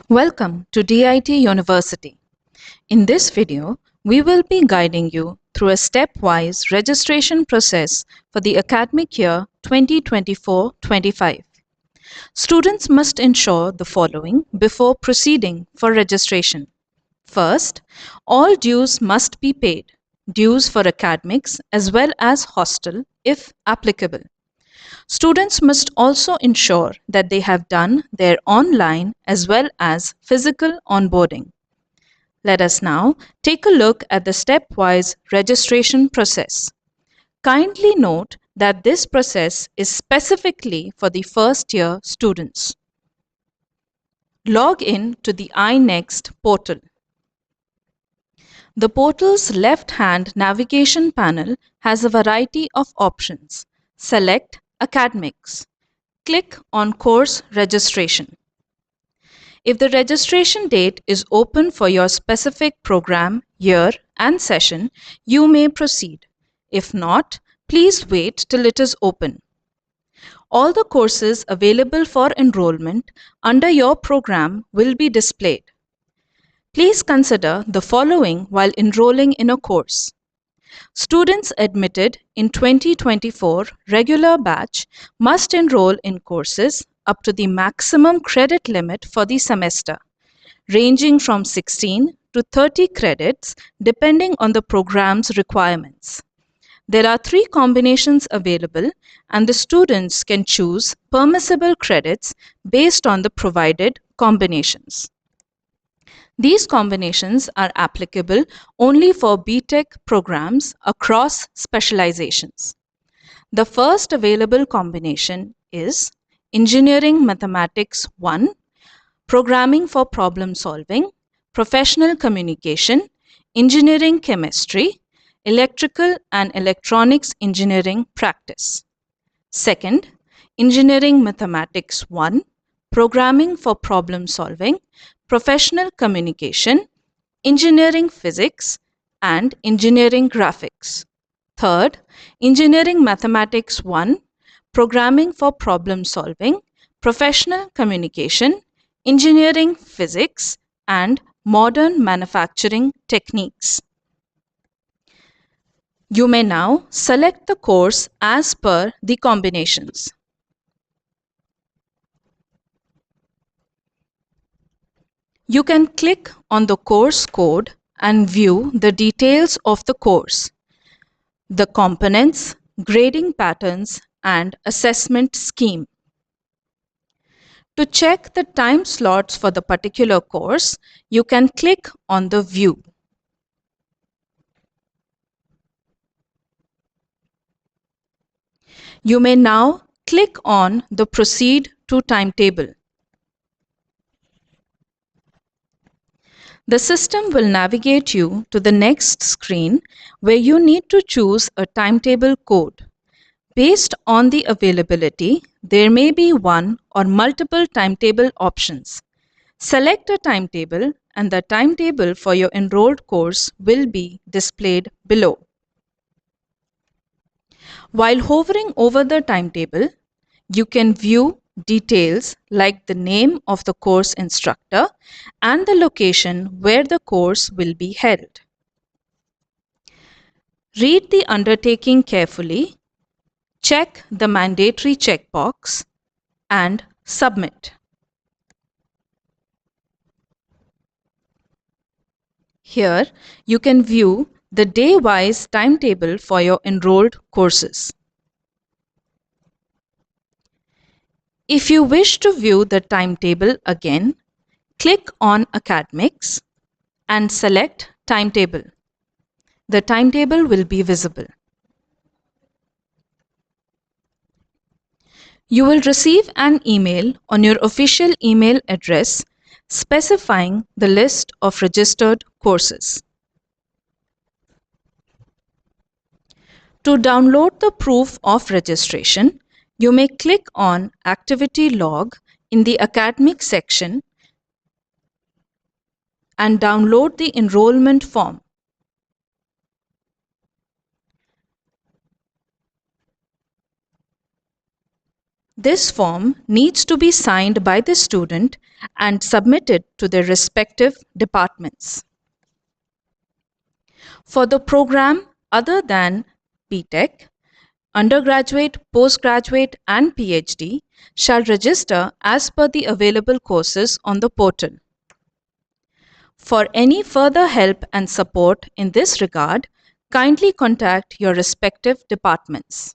Welcome to DIT University. In this video, we will be guiding you through a stepwise registration process for the academic year 2024-25. Students must ensure the following before proceeding for registration. First, all dues must be paid, dues for academics as well as hostel if applicable. Students must also ensure that they have done their online as well as physical onboarding. Let us now take a look at the stepwise registration process. Kindly note that this process is specifically for the first year students. Log in to the iNext portal. The portal's left-hand navigation panel has a variety of options. Select Academics. Click on Course Registration. If the registration date is open for your specific program, year, and session, you may proceed. If not, please wait till it is open. All the courses available for enrollment under your program will be displayed. Please consider the following while enrolling in a course. Students admitted in 2024 regular batch must enroll in courses up to the maximum credit limit for the semester, ranging from 16 to 30 credits depending on the program's requirements. There are 3 combinations available and the students can choose permissible credits based on the provided combinations. These combinations are applicable only for BTech programs across specializations. The first available combination is Engineering Mathematics 1, Programming for Problem Solving, Professional Communication, Engineering Chemistry, Electrical and Electronics Engineering Practice. Second, Engineering Mathematics 1, Programming for Problem Solving, Professional Communication, Engineering Physics, and Engineering Graphics. Third, Engineering Mathematics 1, Programming for Problem Solving, Professional Communication, Engineering Physics, and Modern Manufacturing Techniques. You may now select the course as per the combinations. You can click on the course code and view the details of the course, the components, grading patterns, and assessment scheme. To check the time slots for the particular course, you can click on the View. You may now click on the Proceed to Timetable. The system will navigate you to the next screen where you need to choose a timetable code. Based on the availability, there may be one or multiple timetable options. Select a timetable and the timetable for your enrolled course will be displayed below. While hovering over the timetable, you can view details like the name of the course instructor and the location where the course will be held. Read the undertaking carefully, check the mandatory checkbox, and submit. Here, you can view the day-wise timetable for your enrolled courses. If you wish to view the timetable again, click on Academics and select Timetable. The timetable will be visible. You will receive an email on your official email address specifying the list of registered courses. To download the proof of registration, you may click on Activity Log in the Academic section and download the enrollment form. This form needs to be signed by the student and submitted to their respective departments. For the program other than BTech, undergraduate, postgraduate, and PhD shall register as per the available courses on the portal. For any further help and support in this regard, kindly contact your respective departments.